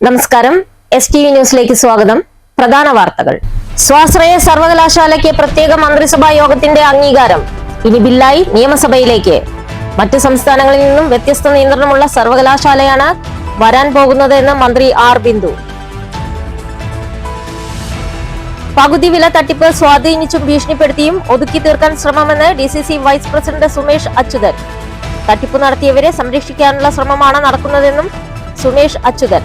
നമസ്കാരം STV ന്യൂസിലേക്ക് സ്വാഗതം. പ്രധാന വാർത്തകൾ. സ്വാശ്രയ സർവകലാശാലയ്ക്ക് പ്രത്യേക മന്ത്രിസഭാ യോഗത്തിന്റെ അംഗീകാരം ഇനി ബില്ലായി നിയമസഭയിലേക്ക്. മറ്റ് സംസ്ഥാനങ്ങളിൽ നിന്നും വ്യത്യസ്ത നിയന്ത്രണമുള്ള സർവകലാശാലയാണ് വരാൻ പോകുന്നതെന്ന് മന്ത്രി ആർ ബിന്ദു. പകുതി വില തട്ടിപ്പ് സ്വാധീനിച്ചും ഭീഷണിപ്പെടുത്തിയും ഒതുക്കി തീർക്കാൻ ശ്രമമെന്ന് DCC vice president Sumesh Achuthan. തട്ടിപ്പ് നടത്തിയവരെ സംരക്ഷിക്കാനുള്ള ശ്രമമാണ് നടക്കുന്നതെന്നും സുമേഷ് അച്യുതൻ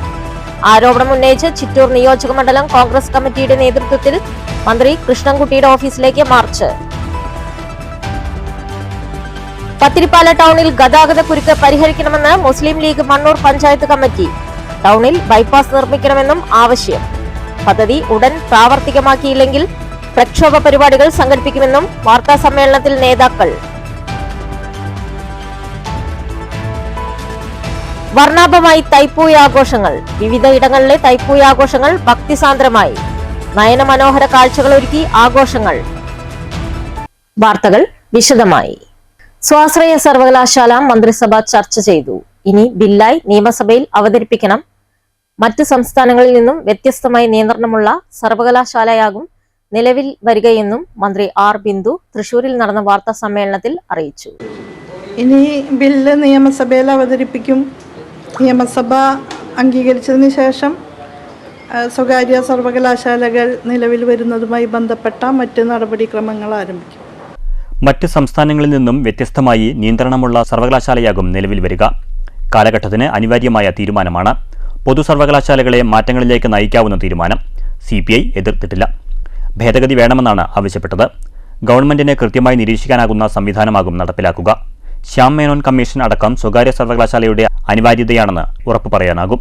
ആരോപണം ഉന്നയിച്ച് ചിറ്റൂർ നിയോജക മണ്ഡലം കോൺഗ്രസ് കമ്മിറ്റിയുടെ നേതൃത്വത്തിൽ മന്ത്രി കൃഷ്ണൻകുട്ടിയുടെ ഓഫീസിലേക്ക് മാർച്ച്. പത്തിരിപ്പാല ടൗണിൽ ഗതാഗത കുരുക്ക് പരിഹരിക്കണമെന്ന് മുസ്ലിം ലീഗ് മണ്ണൂർ പഞ്ചായത്ത് കമ്മിറ്റി. ടൗണിൽ ബൈപ്പാസ് നിർമ്മിക്കണമെന്നും ആവശ്യം. പദ്ധതി ഉടൻ പ്രാവർത്തികമാക്കിയില്ലെങ്കിൽ പ്രക്ഷോഭ പരിപാടികൾ സംഘടിപ്പിക്കുമെന്നും വാർത്താ സമ്മേളനത്തിൽ നേതാക്കൾ. വർണ്ണാഭമായി തൈപ്പൂയ ആഘോഷങ്ങൾ. വിവിധ ഇടങ്ങളിലെ തൈപ്പൂയ ആഘോഷങ്ങൾ ഭക്തിസാന്ദ്രമായി. നയനമനോഹര കാഴ്ചകളൊരുക്കി ആഘോഷങ്ങൾ. വാർത്തകൾ വിശദമായി. സ്വാശ്രയ സർവകലാശാല മന്ത്രിസഭ ചർച്ച ചെയ്തു. ഇനി ബില്ലായി നിയമസഭയിൽ അവതരിപ്പിക്കണം. മറ്റ് സംസ്ഥാനങ്ങളിൽ നിന്നും വ്യത്യസ്തമായി നിയന്ത്രണമുള്ള സർവകലാശാലയാകും നിലവിൽ വരികയെന്നും മന്ത്രി ആർ ബിന്ദു തൃശൂരിൽ നടന്ന വാർത്താ സമ്മേളനത്തിൽ അറിയിച്ചു. ഇനി ബില്ല് നിയമസഭയിൽ അവതരിപ്പിക്കും. നിയമസഭ അംഗീകരിച്ചതിന് ശേഷം സ്വകാര്യ സർവകലാശാലകൾ നിലവിൽ വരുന്നതുമായി ബന്ധപ്പെട്ട മറ്റ് നടപടിക്രമങ്ങൾ ആരംഭിക്കും. മറ്റ് സംസ്ഥാനങ്ങളിൽ നിന്നും വ്യത്യസ്തമായി നിയന്ത്രണമുള്ള സർവകലാശാലയാകും നിലവിൽ വരിക. കാലഘട്ടത്തിന് അനിവാര്യമായ തീരുമാനമാണ്. പൊതു സർവകലാശാലകളെ മാറ്റങ്ങളിലേക്ക് നയിക്കാവുന്ന തീരുമാനം. CPI എതിർത്തിട്ടില്ല. ഭേദഗതി വേണമെന്നാണ് ആവശ്യപ്പെട്ടത്. ഗവൺമെന്റിനെ കൃത്യമായി നിരീക്ഷിക്കാനാകുന്ന സംവിധാനമാകും നടപ്പിലാക്കുക. ശ്യാം മേനോൻ കമ്മീഷൻ അടക്കം സ്വകാര്യ സർവകലാശാലയുടെ അനിവാര്യതയാണെന്ന് ഉറപ്പു പറയാനാകും.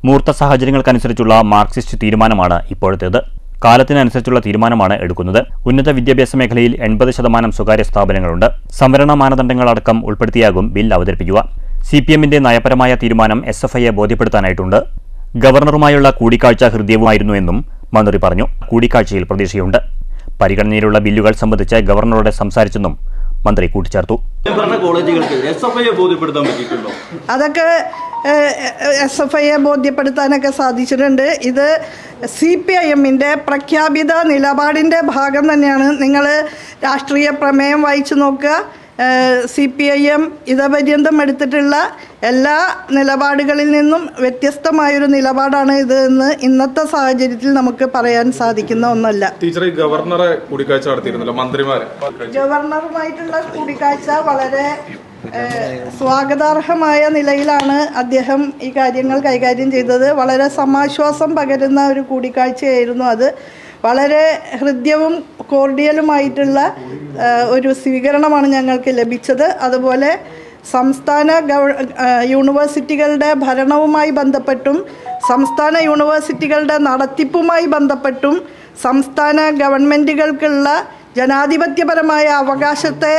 മൂർത്ത സാഹചര്യങ്ങൾക്കനുസരിച്ചുള്ള മാർക്സിസ്റ്റ് തീരുമാനമാണ് ഇപ്പോഴത്തേത്. കാലത്തിനനുസരിച്ചുള്ള തീരുമാനമാണ് എടുക്കുന്നത്. ഉന്നത വിദ്യാഭ്യാസ മേഖലയിൽ 80% സ്വകാര്യ സ്ഥാപനങ്ങളുണ്ട്. സംവരണ മാനദണ്ഡങ്ങളടക്കം ഉൾപ്പെടുത്തിയാകും ബിൽ അവതരിപ്പിക്കുക. CPMന്റെ നയപരമായ തീരുമാനം SFIയെ ബോധ്യപ്പെടുത്താനായിട്ടുണ്ട്. ഗവർണറുമായുള്ള കൂടിക്കാഴ്ച ഹൃദ്യവുമായിരുന്നുവെന്നും മന്ത്രി പറഞ്ഞു. കൂടിക്കാഴ്ചയിൽ പ്രതീക്ഷയുണ്ട്. പരിഗണനയിലുള്ള ബില്ലുകൾ സംബന്ധിച്ച് ഗവർണറോട് സംസാരിച്ചെന്നും മന്ത്രി കൂട്ടിച്ചേർത്തു. അതൊക്കെ SFIയെ ബോധ്യപ്പെടുത്താനൊക്കെ സാധിച്ചിട്ടുണ്ട്. ഇത് CPIMന്റെ പ്രഖ്യാപിത നിലപാടിൻ്റെ ഭാഗം തന്നെയാണ്. നിങ്ങൾ രാഷ്ട്രീയ പ്രമേയം വായിച്ചു നോക്കുക. CPIM ഇതപര്യന്തം എടുത്തിട്ടുള്ള എല്ലാ നിലപാടുകളിൽ നിന്നും വ്യത്യസ്തമായൊരു നിലപാടാണ് ഇത് എന്ന് ഇന്നത്തെ സാഹചര്യത്തിൽ നമുക്ക് പറയാൻ സാധിക്കുന്ന ഒന്നല്ല. ഗവർണറെ കൂടിക്കാഴ്ച നടത്തിയിരുന്നല്ലോ മന്ത്രിമാർ. ഗവർണറുമായിട്ടുള്ള കൂടിക്കാഴ്ച വളരെ സ്വാഗതാർഹമായ നിലയിലാണ് അദ്ദേഹം ഈ കാര്യങ്ങൾ കൈകാര്യം ചെയ്തത്. വളരെ സമാശ്വാസം പകരുന്ന ഒരു കൂടിക്കാഴ്ചയായിരുന്നു അത്. വളരെ ഹൃദ്യവും കോർഡിയലുമായിട്ടുള്ള ഒരു സ്വീകരണമാണ് ഞങ്ങൾക്ക് ലഭിച്ചത്. അതുപോലെ സംസ്ഥാന യൂണിവേഴ്സിറ്റികളുടെ ഭരണവുമായി ബന്ധപ്പെട്ടും സംസ്ഥാന യൂണിവേഴ്സിറ്റികളുടെ നടത്തിപ്പുമായി ബന്ധപ്പെട്ടും സംസ്ഥാന ഗവൺമെൻറ്റുകൾക്കുള്ള ജനാധിപത്യപരമായ അവകാശത്തെ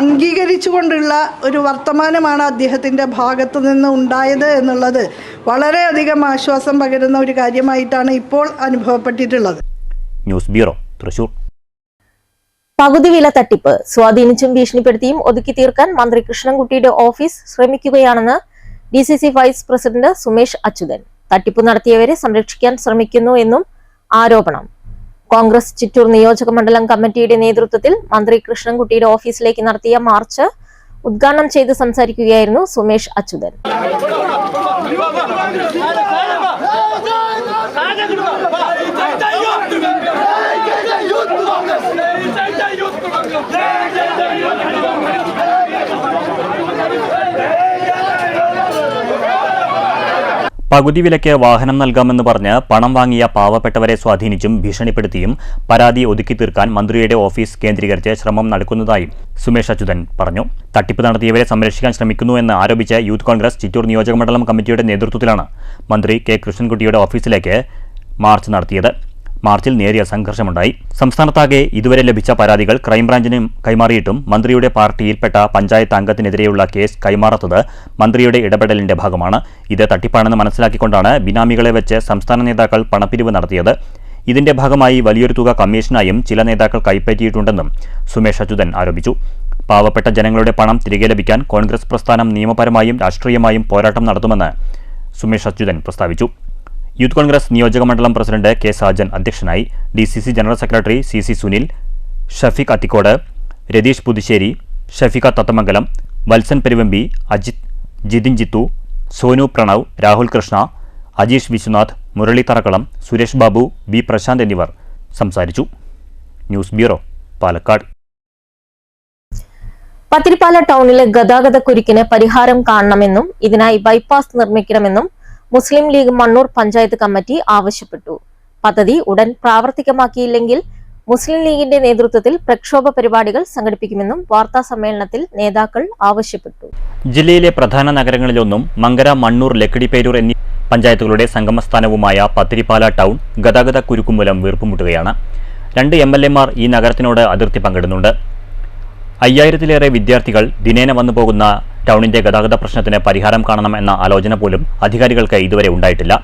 അംഗീകരിച്ചുകൊണ്ടുള്ള ഒരു വർത്തമാനമാണ് അദ്ദേഹത്തിൻ്റെ ഭാഗത്തു നിന്ന് ഉണ്ടായത് എന്നുള്ളത് വളരെയധികം ആശ്വാസം പകരുന്ന ഒരു കാര്യമായിട്ടാണ് ഇപ്പോൾ അനുഭവപ്പെട്ടിട്ടുള്ളത്. News bureau, Thrissur. പകുതി വില തട്ടിപ്പ് സ്വാധീനിച്ചും ഭീഷണിപ്പെടുത്തിയും ഒതുക്കി തീർക്കാൻ മന്ത്രി കൃഷ്ണൻകുട്ടിയുടെ ഓഫീസ് ശ്രമിക്കുകയാണെന്ന് DCC vice president Sumesh Achuthan. തട്ടിപ്പ് നടത്തിയവരെ സംരക്ഷിക്കാൻ ശ്രമിക്കുന്നു എന്നും ആരോപണം. കോൺഗ്രസ് ചിറ്റൂർ നിയോജക മണ്ഡലം കമ്മിറ്റിയുടെ നേതൃത്വത്തിൽ മന്ത്രി കൃഷ്ണൻകുട്ടിയുടെ ഓഫീസിലേക്ക് നടത്തിയ മാർച്ച് ഉദ്ഘാടനം ചെയ്ത് സംസാരിക്കുകയായിരുന്നു സുമേഷ് അച്യുതൻ. പകുതി വിലയ്ക്ക് വാഹനം നൽകാമെന്ന് പറഞ്ഞ് പണം വാങ്ങിയ പാവപ്പെട്ടവരെ സ്വാധീനിച്ചും ഭീഷണിപ്പെടുത്തിയും പരാതി ഒതുക്കി തീർക്കാൻ മന്ത്രിയുടെ ഓഫീസ് കേന്ദ്രീകരിച്ച് ശ്രമം നടക്കുന്നതായും സുമേഷ് അച്യുതൻ പറഞ്ഞു. തട്ടിപ്പ് നടത്തിയവരെ സംരക്ഷിക്കാൻ ശ്രമിക്കുന്നുവെന്ന് ആരോപിച്ച് യൂത്ത് കോൺഗ്രസ് ചിറ്റൂർ നിയോജക മണ്ഡലം കമ്മിറ്റിയുടെ നേതൃത്വത്തിലാണ് മന്ത്രി കൃഷ്ണൻകുട്ടിയുടെ ഓഫീസിലേക്ക് മാർച്ച് നടത്തിയത്. മാർച്ചിൽ നേരിയ സംഘർഷമുണ്ടായി. സംസ്ഥാനത്താകെ ഇതുവരെ ലഭിച്ച പരാതികൾ ക്രൈംബ്രാഞ്ചിന് കൈമാറിയിട്ടും മന്ത്രിയുടെ പാർട്ടിയിൽപ്പെട്ട പഞ്ചായത്ത് അംഗത്തിനെതിരെയുള്ള കേസ് കൈമാറാത്തത് മന്ത്രിയുടെ ഇടപെടലിന്റെ ഭാഗമാണ്. ഇത് തട്ടിപ്പാണെന്ന് മനസ്സിലാക്കിക്കൊണ്ടാണ് ബിനാമികളെ വെച്ച് സംസ്ഥാന നേതാക്കൾ പണപ്പിരിവ് നടത്തിയത്. ഇതിന്റെ ഭാഗമായി വലിയൊരു തുക കമ്മീഷനായും ചില നേതാക്കൾ കൈപ്പറ്റിയിട്ടുണ്ടെന്നും സുമേഷ് അച്യുതൻ ആരോപിച്ചു. പാവപ്പെട്ട ജനങ്ങളുടെ പണം തിരികെ ലഭിക്കാൻ കോൺഗ്രസ് പ്രസ്ഥാനം നിയമപരമായും രാഷ്ട്രീയമായും പോരാട്ടം നടത്തുമെന്ന് സുമേഷ് അച്യുതൻ പ്രസ്താവിച്ചു. യൂത്ത് കോൺഗ്രസ് നിയോജക മണ്ഡലം പ്രസിഡന്റ് കെ സാജൻ അധ്യക്ഷനായി. DCC general secretary CC Sunil, Shafeeq Athikode, Ratheesh Puthussery, Shafeeqa Thathamangalam, Valsan Peruvampi, Ajith, Jithin Jithu, Sonu Pranav, Rahul Krishna, Ajeesh Viswanath, Murali Tharakkalam, Suresh Babu, B Prashanth എന്നിവർ സംസാരിച്ചു. News bureau, Palakkad. പത്തിരിപ്പാല ടൗണിലെ ഗതാഗതക്കുരുക്കിന് പരിഹാരം കാണണമെന്നും ഇതിനായി ബൈപ്പാസ് നിർമ്മിക്കണമെന്നും മുസ്ലിം ലീഗ് മണ്ണൂർ പഞ്ചായത്ത് കമ്മിറ്റി ആവശ്യപ്പെട്ടു. പദ്ധതി ഉടൻ പ്രാവർത്തികമാക്കിയില്ലെങ്കിൽ മുസ്ലിം ലീഗിന്റെ നേതൃത്വത്തിൽ പ്രക്ഷോഭ പരിപാടികൾ സംഘടിപ്പിക്കുമെന്നും വാർത്താ സമ്മേളനത്തിൽ നേതാക്കൾ ആവശ്യപ്പെട്ടു. ജില്ലയിലെ പ്രധാന നഗരങ്ങളിലൊന്നും മങ്കര, മണ്ണൂർ, ലക്കിടിപ്പേരൂർ എന്നീ പഞ്ചായത്തുകളുടെ സംഗമസ്ഥാനവുമായ പത്തിരിപ്പാല ടൗൺ ഗതാഗതക്കുരുക്കു മൂലം വീർപ്പുമുട്ടുകയാണ്. 2 MLA-മാർ ഈ നഗരത്തിനോട് അതിർത്തി പങ്കിടുന്നുണ്ട്. 5000-ലേറെ വിദ്യാർത്ഥികൾ ദിനേന വന്നുപോകുന്ന ടൗണിന്റെ ഗതാഗത പ്രശ്നത്തിന് പരിഹാരം കാണണം എന്ന ആലോചന പോലും അധികാരികൾക്ക് ഇതുവരെ ഉണ്ടായിട്ടില്ല.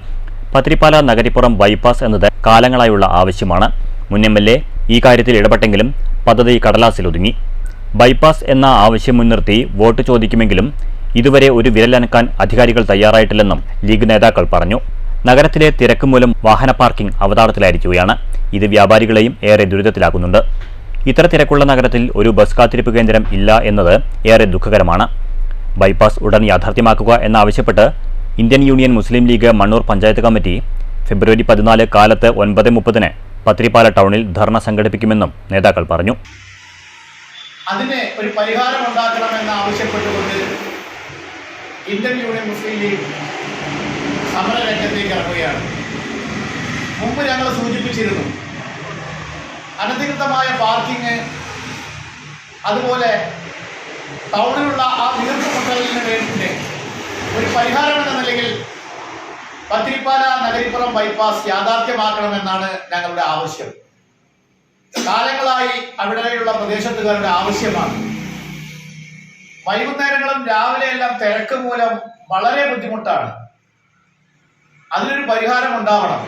പത്തിരിപ്പാല നഗരിപ്പുറം ബൈപ്പാസ് എന്നത് കാലങ്ങളായുള്ള ആവശ്യമാണ്. മുൻ MLA ഈ കാര്യത്തിൽ ഇടപെട്ടെങ്കിലും പദ്ധതി കടലാസിലൊതുങ്ങി. ബൈപ്പാസ് എന്ന ആവശ്യം മുൻനിർത്തി വോട്ട് ചോദിക്കുമെങ്കിലും ഇതുവരെ ഒരു വിരലനക്കാൻ അധികാരികൾ തയ്യാറായിട്ടില്ലെന്നും ലീഗ് നേതാക്കൾ പറഞ്ഞു. നഗരത്തിലെ തിരക്ക് മൂലം വാഹന പാർക്കിംഗ് അവതാളത്തിലായിരിക്കുകയാണ്. ഇത് വ്യാപാരികളെയും ഏറെ ദുരിതത്തിലാക്കുന്നുണ്ട്. ഇത്ര തിരക്കുള്ള നഗരത്തിൽ ഒരു ബസ് കാത്തിരിപ്പ് കേന്ദ്രം ഇല്ല എന്നത് ഏറെ ദുഃഖകരമാണ്. ബൈപ്പാസ് ഉടൻ യാഥാർത്ഥ്യമാക്കുക എന്നാവശ്യപ്പെട്ട് ഇന്ത്യൻ യൂണിയൻ മുസ്ലിം ലീഗ് മണ്ണൂർ പഞ്ചായത്ത് കമ്മിറ്റി ഫെബ്രുവരി 14 കാലത്ത് 9:30 പത്തിരിപ്പാല ടൗണിൽ ധർണ സംഘടിപ്പിക്കുമെന്നും നേതാക്കൾ പറഞ്ഞു. അതിന് ഒരു പരിഹാരം ഉണ്ടാക്കണമെന്ന് ആവശ്യപ്പെട്ടുകൊണ്ട് ഇന്ത്യൻ യൂണിയൻ മുസ്ലിം ലീഗ് സമരരംഗത്തേക്ക് ഇറങ്ങുകയാണ്. മുമ്പ് ഞങ്ങൾ സൂചിപ്പിച്ചിരുന്നു, അനധികൃതമായ പാർക്കിങ്, അതുപോലെ ടൗണിലുള്ള ആ വീർപ്പുമുട്ടലിന് വേണ്ടി ഒരു പരിഹാരം എന്ന നിലയിൽ പത്തിരിപ്പാല നഗരിപ്പുറം ബൈപ്പാസ് യാഥാർത്ഥ്യമാക്കണമെന്നാണ് ഞങ്ങളുടെ ആവശ്യം. കാലങ്ങളായി അവിടെയുള്ള പ്രദേശത്തുകാരുടെ ആവശ്യമാണ്. വൈകുന്നേരങ്ങളും രാവിലെയെല്ലാം തിരക്ക് മൂലം വളരെ ബുദ്ധിമുട്ടാണ്. അതിനൊരു പരിഹാരം ഉണ്ടാവണം.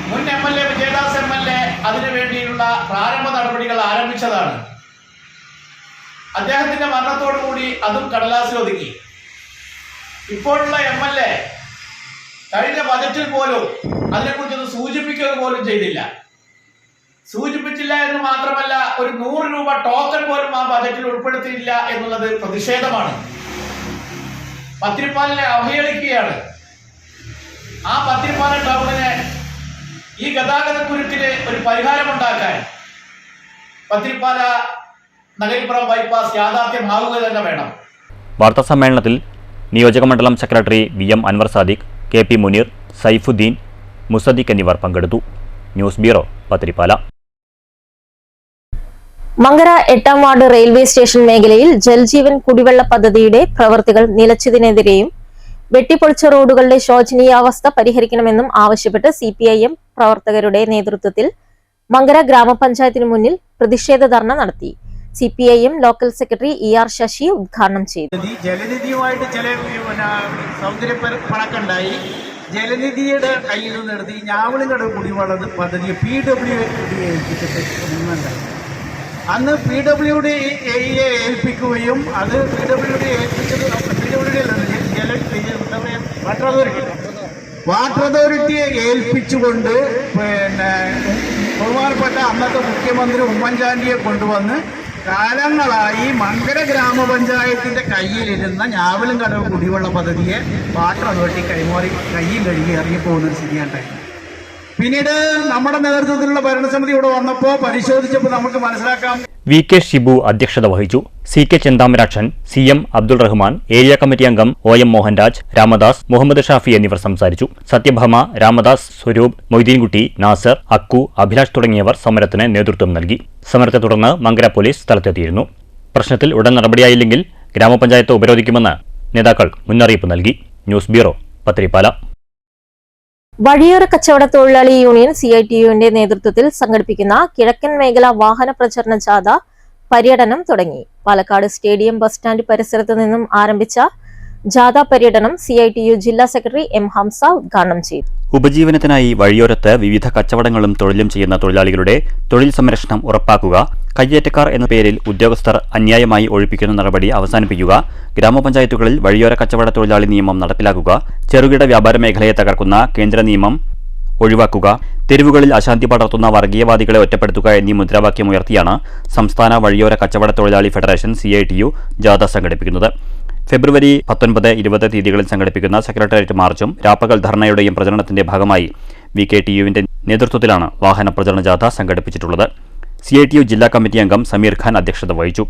മുൻ MLA വിജയദാസ് MLA അതിനു വേണ്ടിയുള്ള പ്രാരംഭ നടപടികൾ ആരംഭിച്ചതാണ്. അദ്ദേഹത്തിന്റെ മരണത്തോടുകൂടി അതും കടലാസിലൊതുങ്ങി. ഇപ്പോഴുള്ള MLA കഴിഞ്ഞ ബജറ്റിൽ പോലും അതിനെക്കുറിച്ചൊന്ന് സൂചിപ്പിക്കുക പോലും ചെയ്തില്ല. സൂചിപ്പിച്ചില്ല എന്ന് മാത്രമല്ല, ഒരു 100 രൂപ ടോക്കൺ പോലും ആ ബജറ്റിൽ ഉൾപ്പെടുത്തിയില്ല എന്നുള്ളത് പ്രതിഷേധമാണ്. പത്തിരിപ്പാലിനെ അവഹേളിക്കുകയാണ്. ആ പത്തിരിപ്പാല ടൗണിനെ ഈ ഗതാഗതക്കുരുക്കിന് ഒരു പരിഹാരമുണ്ടാക്കാൻ പത്തിരിപ്പാല നഗരിപ്പുറം ബൈപ്പാസ് യാഥാർത്ഥ്യമാവുക തന്നെ വേണം. വാർത്താ സമ്മേളനത്തിൽ നിയോജകമണ്ഡലം secretary VM Anwar Sadiq, KP Muneer, Saifuddin, Musaddiq എന്നിവർ പങ്കെടുത്തു. News bureau, Pathirippala. മങ്കര 8ാം വാർഡ് റെയിൽവേ സ്റ്റേഷൻ മേഖലയിൽ ജൽജീവൻ കുടിവെള്ള പദ്ധതിയുടെ പ്രവൃത്തികൾ നിലച്ചതിനെതിരെയും വെട്ടിപ്പൊളിച്ച റോഡുകളുടെ ശോചനീയാവസ്ഥ പരിഹരിക്കണമെന്നും ആവശ്യപ്പെട്ട് CPIM പ്രവർത്തകരുടെ നേതൃത്വത്തിൽ മങ്കര ഗ്രാമപഞ്ചായത്തിന് മുന്നിൽ പ്രതിഷേധ ധർണ നടത്തി. CPIM local secretary ER Sasi ഉദ്ഘാടനം ചെയ്തു. ജലനിധിയുമായിട്ട് ചില സൗന്ദര്യപ്പണക്കുണ്ടായി. ജലനിധിയുടെ കയ്യിൽ നിന്ന് എടുത്ത് ഞാവളിങ്കട കുടിവെള്ള പദ്ധതി PWD ഏൽപ്പിച്ചിട്ട് ഉണ്ടായി. അന്ന് PWD ഏൽപ്പിക്കുകയും അത് PWD ഏൽപ്പിച്ചത് വാട്ടർ അതോറിറ്റിയെ ഏൽപ്പിച്ചുകൊണ്ട് ബഹുമാനപ്പെട്ട അന്നത്തെ മുഖ്യമന്ത്രി ഉമ്മൻചാണ്ടിയെ കൊണ്ടുവന്ന് കാലങ്ങളായി മങ്കര ഗ്രാമപഞ്ചായത്തിന്റെ കയ്യിലിരുന്ന ഞാവലുംകടവ് കുടിവെള്ള പദ്ധതിയെ വാട്ടർ അതോറിറ്റി കയ്യിൽ കഴുകി ഇറങ്ങിപ്പോകുന്നൊരു സ്ഥിതിയുണ്ടായി. പിന്നീട് നമ്മുടെ നേതൃത്വത്തിലുള്ള ഭരണസമിതി ഇവിടെ വന്നപ്പോൾ പരിശോധിച്ചപ്പോൾ നമുക്ക് മനസ്സിലാക്കാം. VK ഷിബു അധ്യക്ഷത വഹിച്ചു. CK Chenthamarakshan, CM Abdul Rahman, area committee അംഗം OM മോഹൻരാജ്, രാമദാസ്, മുഹമ്മദ് ഷാഫി എന്നിവർ സംസാരിച്ചു. സത്യഭാമ, രാമദാസ്, സ്വരൂപ്, മൊയ്തീൻകുട്ടി, നാസർ, അക്കു, അഭിലാഷ് തുടങ്ങിയവർ സമരത്തിന് നേതൃത്വം നൽകി. സമരത്തെ തുടർന്ന് മങ്കര പോലീസ് സ്ഥലത്തെത്തിയിരുന്നു. പ്രശ്നത്തിൽ ഉടൻ നടപടിയായില്ലെങ്കിൽ ഗ്രാമപഞ്ചായത്ത് ഉപരോധിക്കുമെന്ന് നേതാക്കൾ മുന്നറിയിപ്പ് നൽകി. News bureau, Pathirippala. വഴിയോര കച്ചവട തൊഴിലാളി യൂണിയൻ CITU-ന്റെ നേതൃത്വത്തിൽ സംഘടിപ്പിക്കുന്ന കിഴക്കൻ മേഖല വാഹന പ്രചരണ ജാഥ പര്യടനം തുടങ്ങി. പാലക്കാട് സ്റ്റേഡിയം ബസ് സ്റ്റാൻഡ് പരിസരത്ത് നിന്നും ആരംഭിച്ച ജാഥ പര്യടനം CITU ജില്ലാ സെക്രട്ടറി M ഹംസ ഉദ്ഘാടനം ചെയ്തു. ഉപജീവനത്തിനായി വഴിയോരത്ത് വിവിധ കച്ചവടങ്ങളും തൊഴിലും ചെയ്യുന്ന തൊഴിലാളികളുടെ തൊഴിൽ സംരക്ഷണം ഉറപ്പാക്കുക, കയ്യേറ്റക്കാർ എന്ന പേരിൽ ഉദ്യോഗസ്ഥർ അന്യായമായി ഒഴിപ്പിക്കുന്ന നടപടി അവസാനിപ്പിക്കുക, ഗ്രാമപഞ്ചായത്തുകളിൽ വഴിയോര കച്ചവട തൊഴിലാളി നിയമം നടപ്പിലാക്കുക, ചെറുകിട വ്യാപാര മേഖലയെ തകർക്കുന്ന കേന്ദ്ര നിയമം ഒഴിവാക്കുക, തെരുവുകളിൽ അശാന്തി പടർത്തുന്ന വർഗീയവാദികളെ ഒറ്റപ്പെടുത്തുക എന്നീ മുദ്രാവാക്യമുയർത്തിയാണ് സംസ്ഥാന വഴിയോര കച്ചവട തൊഴിലാളി ഫെഡറേഷൻ CITU ജാഥ സംഘടിപ്പിക്കുന്നത്. ഫെബ്രുവരി 19, 20 തീയതികളിൽ സംഘടിപ്പിക്കുന്ന സെക്രട്ടേറിയറ്റ് മാർച്ചും രാപ്പകൽ ധർണയുടെയും പ്രചരണത്തിന്റെ ഭാഗമായി VKTUവിന്റെ നേതൃത്വത്തിലാണ് വാഹന പ്രചരണ ജാഥ സംഘടിപ്പിച്ചിട്ടുള്ളത്. CITU ജില്ലാ കമ്മിറ്റി അംഗം സമീർ ഖാൻ അധ്യക്ഷത വഹിച്ചു.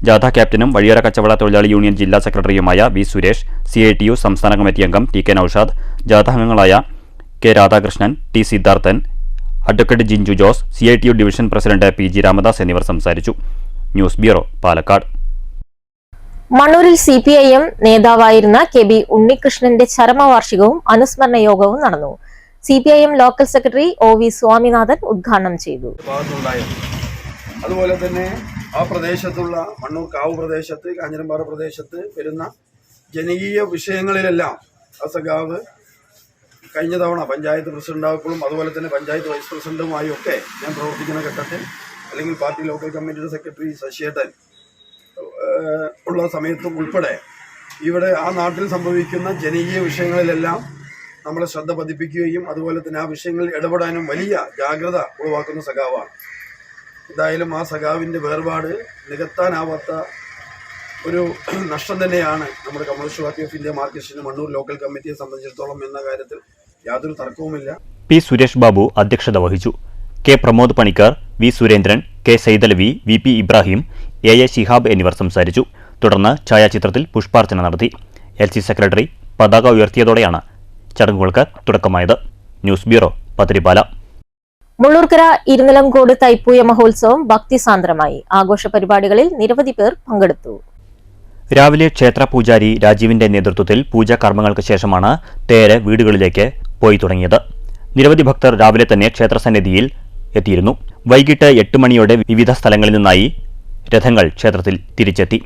ജാഥ ക്യാപ്റ്റനും വഴിയോര കച്ചവട തൊഴിലാളി യൂണിയൻ ജില്ലാ സെക്രട്ടറിയുമായ V. സുരേഷ്, CITU സംസ്ഥാന കമ്മിറ്റി അംഗം TK നൌഷാദ്, ജാഥാംഗങ്ങളായ K. Radhakrishnan, T. Siddharthan, advocate Jinju Jose, CITU division president PG Ramadas എന്നിവർ സംസാരിച്ചു. News bureau, Palakkad. മണ്ണൂരിൽ CPIM നേതാവായിരുന്ന KB ഉണ്ണികൃഷ്ണന്റെ ചരമവാർഷികവും അനുസ്മരണ യോഗവും നടന്നു. CPIM local secretary OV Swaminathan ഉദ്ഘാടനം ചെയ്തു. അതുപോലെ തന്നെ ആ പ്രദേശത്തുള്ള മണ്ണൂർ കാവ് പ്രദേശത്ത്, കാഞ്ഞിരമ്പാറ പ്രദേശത്ത് വരുന്ന ജനകീയ വിഷയങ്ങളിലെല്ലാം ആ സഖാവ് കഴിഞ്ഞ തവണ പഞ്ചായത്ത് പ്രസിഡന്റായപ്പോഴും അതുപോലെ തന്നെ പഞ്ചായത്ത് വൈസ് പ്രസിഡന്റുമായും ഒക്കെ ഞാൻ പ്രവർത്തിക്കുന്ന ഘട്ടത്തിൽ, അല്ലെങ്കിൽ പാർട്ടി ലോക്കൽ കമ്മിറ്റിയുടെ സെക്രട്ടറി ശശിയേട്ടൻ ഉള്ള സമയത്തും ഉൾപ്പെടെ ഇവിടെ ആ നാട്ടിൽ സംഭവിക്കുന്ന ജനകീയ വിഷയങ്ങളിലെല്ലാം നമ്മളെ ശ്രദ്ധ പതിപ്പിക്കുകയും അതുപോലെ തന്നെ ആ വിഷയങ്ങളിൽ ഇടപെടാനും വലിയ ജാഗ്രത ഉളവാക്കുന്ന സഖാവാണ്. എന്തായാലും ആ സഖാവിൻ്റെ വേർപാട് നികത്താനാവാത്ത ഒരു നഷ്ടം തന്നെയാണ് നമ്മുടെ communist party of India Marxist Mannur local കമ്മിറ്റിയെ സംബന്ധിച്ചിടത്തോളം എന്ന കാര്യത്തിൽ യാതൊരു തർക്കവുമില്ല. P. സുരേഷ് ബാബു അധ്യക്ഷത വഹിച്ചു. K. Pramod Panicker, V. Surendran, K. Saidalavi, VP Ibrahim, A. Shihab എന്നിവർ സംസാരിച്ചു. തുടർന്ന് ഛായാചിത്രത്തിൽ പുഷ്പാർച്ചന നടത്തി. LC സെക്രട്ടറി പതാക ഉയർത്തിയതോടെയാണ് ചടങ്ങുകൾക്ക് തുടക്കമായത്. News bureau, Pathirippala. മുള്ളൂർക്കര ഇരുനിലംകോട് തൈപ്പൂയ മഹോത്സവം ഭക്തിസാന്ദ്രമായി. ആഘോഷ പരിപാടികളിൽ നിരവധി പേർ പങ്കെടുത്തു. രാവിലെ ക്ഷേത്ര പൂജാരി രാജീവിന്റെ നേതൃത്വത്തിൽ പൂജാ കർമ്മങ്ങൾക്ക് ശേഷമാണ് തേര് വീടുകളിലേക്ക് പോയി തുടങ്ങിയത്. നിരവധി ഭക്തർ രാവിലെ തന്നെ ക്ഷേത്രസന്നിധിയിൽ എത്തിയിരുന്നു. വൈകിട്ട് 8 മണിയോടെ വിവിധ സ്ഥലങ്ങളിൽ നിന്നായി രഥങ്ങൾ ക്ഷേത്രത്തിൽ തിരിച്ചെത്തി.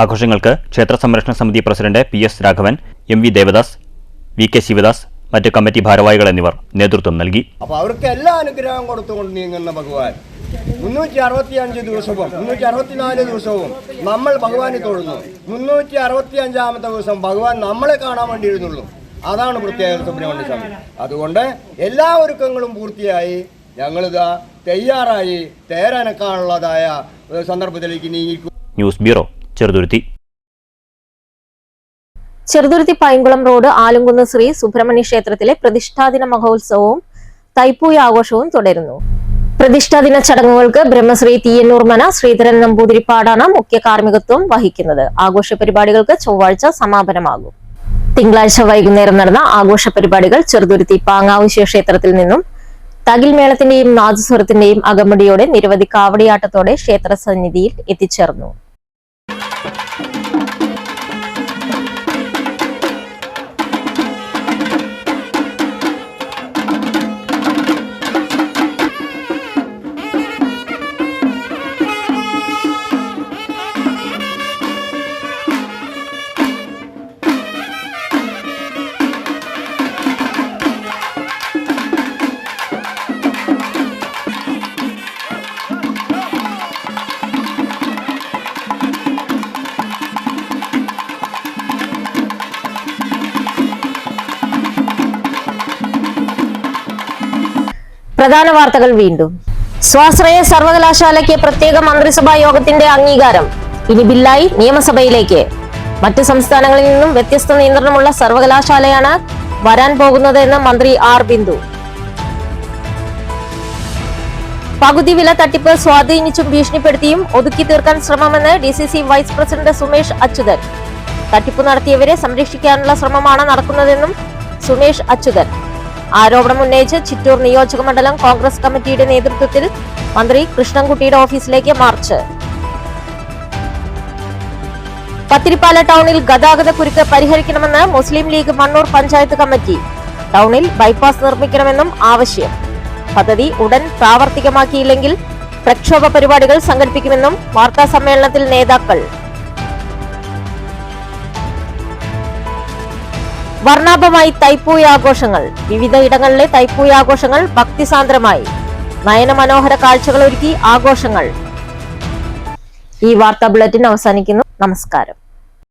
ആഘോഷങ്ങൾക്ക് ക്ഷേത്ര സംരക്ഷണ സമിതി president PS Raghavan, MV Devadas, VK Sivadas, മറ്റ് കമ്മിറ്റി ഭാരവാഹികൾ എന്നിവർ നേതൃത്വം നൽകി. അപ്പോൾ അവർക്ക് എല്ലാ അനുഗ്രഹം കൊടുത്തുകൊണ്ട് നീങ്ങുന്ന ഭഗവാൻ 365 ദിവസവും 364 ദിവസവും നമ്മൾ ഭഗവാനെ തൊഴുന്നു. 365ാമത്തെ ദിവസം ഭഗവാൻ നമ്മളെ കാണാൻ വേണ്ടി എഴുന്നുള്ളൂ. അതാണ് പ്രത്യേക സുബ്രഹ്മണ്യ സ്വാമി. അതുകൊണ്ട് എല്ലാ ഒരുക്കങ്ങളും പൂർത്തിയായി ഞങ്ങളിതാ തയ്യാറായി തേരനക്കാനുള്ളതായ സന്ദർഭത്തിലേക്ക് നീങ്ങിക്കും. News bureau, Cheruthuruthy. Cheruthuruthy Painkulam road Alumkunnu Shri Subrahmanya ക്ഷേത്രത്തിലെ പ്രതിഷ്ഠാദിന മഹോത്സവവും തൈപ്പൂയ ആഘോഷവും തുടരുന്നു. പ്രതിഷ്ഠാദിന ചടങ്ങുകൾക്ക് ബ്രഹ്മശ്രീ തീയന്നൂർ മന ശ്രീധരൻ നമ്പൂതിരിപ്പാടാണ് മുഖ്യ കാർമ്മികത്വം വഹിക്കുന്നത്. ആഘോഷ പരിപാടികൾക്ക് ചൊവ്വാഴ്ച സമാപനമാകും. തിങ്കളാഴ്ച വൈകുന്നേരം നടന്ന ആഘോഷ പരിപാടികൾ ചെറുതുരുത്തി പാങ്ങാവ് ശിവക്ഷേത്രത്തിൽ നിന്നും തകിൽ മേളത്തിന്റെയും നാദസ്വരത്തിന്റെയും അകമ്പടിയോടെ നിരവധി കാവടിയാട്ടത്തോടെ ക്ഷേത്ര സന്നിധിയിൽ എത്തിച്ചേർന്നു. പ്രധാന വാർത്തകൾ വീണ്ടും. സ്വാശ്രയ സർവകലാശാലയ്ക്ക് പ്രത്യേക മന്ത്രിസഭാ യോഗത്തിന്റെ അംഗീകാരം. ഇനി ബില്ലായി നിയമസഭയിലേക്ക്. മറ്റ് സംസ്ഥാനങ്ങളിൽ നിന്നും വ്യത്യസ്ത നിയന്ത്രണമുള്ള സർവകലാശാലയാണ് വരാൻ പോകുന്നതെന്ന് മന്ത്രി R. ബിന്ദു. പകുതി വില തട്ടിപ്പ് സ്വാധീനിച്ചും ഭീഷണിപ്പെടുത്തിയും ഒതുക്കി തീർക്കാൻ ശ്രമമെന്ന് DCC vice president Sumesh Achuthan. തട്ടിപ്പ് നടത്തിയവരെ സംരക്ഷിക്കാനുള്ള ശ്രമമാണ് നടക്കുന്നതെന്നും സുമേഷ് അച്യുതൻ. ആരോപണം ഉന്നയിച്ച് ചിറ്റൂർ നിയോജക മണ്ഡലം കോൺഗ്രസ് കമ്മിറ്റിയുടെ നേതൃത്വത്തിൽ മന്ത്രി കൃഷ്ണൻകുട്ടിയുടെ ഓഫീസിലേക്ക് മാർച്ച്. പത്തിരിപ്പാല ടൗണിൽ ഗതാഗത കുരുക്ക് പരിഹരിക്കണമെന്ന് മുസ്ലിം ലീഗ് മണ്ണൂർ പഞ്ചായത്ത് കമ്മിറ്റി. ടൗണിൽ ബൈപ്പാസ് നിർമ്മിക്കണമെന്നും ആവശ്യം. പദ്ധതി ഉടൻ പ്രാവർത്തികമാക്കിയില്ലെങ്കിൽ പ്രക്ഷോഭ പരിപാടികൾ സംഘടിപ്പിക്കുമെന്നും വാർത്താ സമ്മേളനത്തിൽ നേതാക്കൾ. വർണ്ണാഭമായി തൈപ്പൂയ ആഘോഷങ്ങൾ. വിവിധ ഇടങ്ങളിലെ തൈപ്പൂയ ആഘോഷങ്ങൾ ഭക്തിസാന്ദ്രമായി. നയനമനോഹര കാഴ്ചകളൊരുക്കി ആഘോഷങ്ങൾ. ഈ വാർത്താ ബുള്ളറ്റിൻ അവസാനിക്കുന്നു. നമസ്കാരം.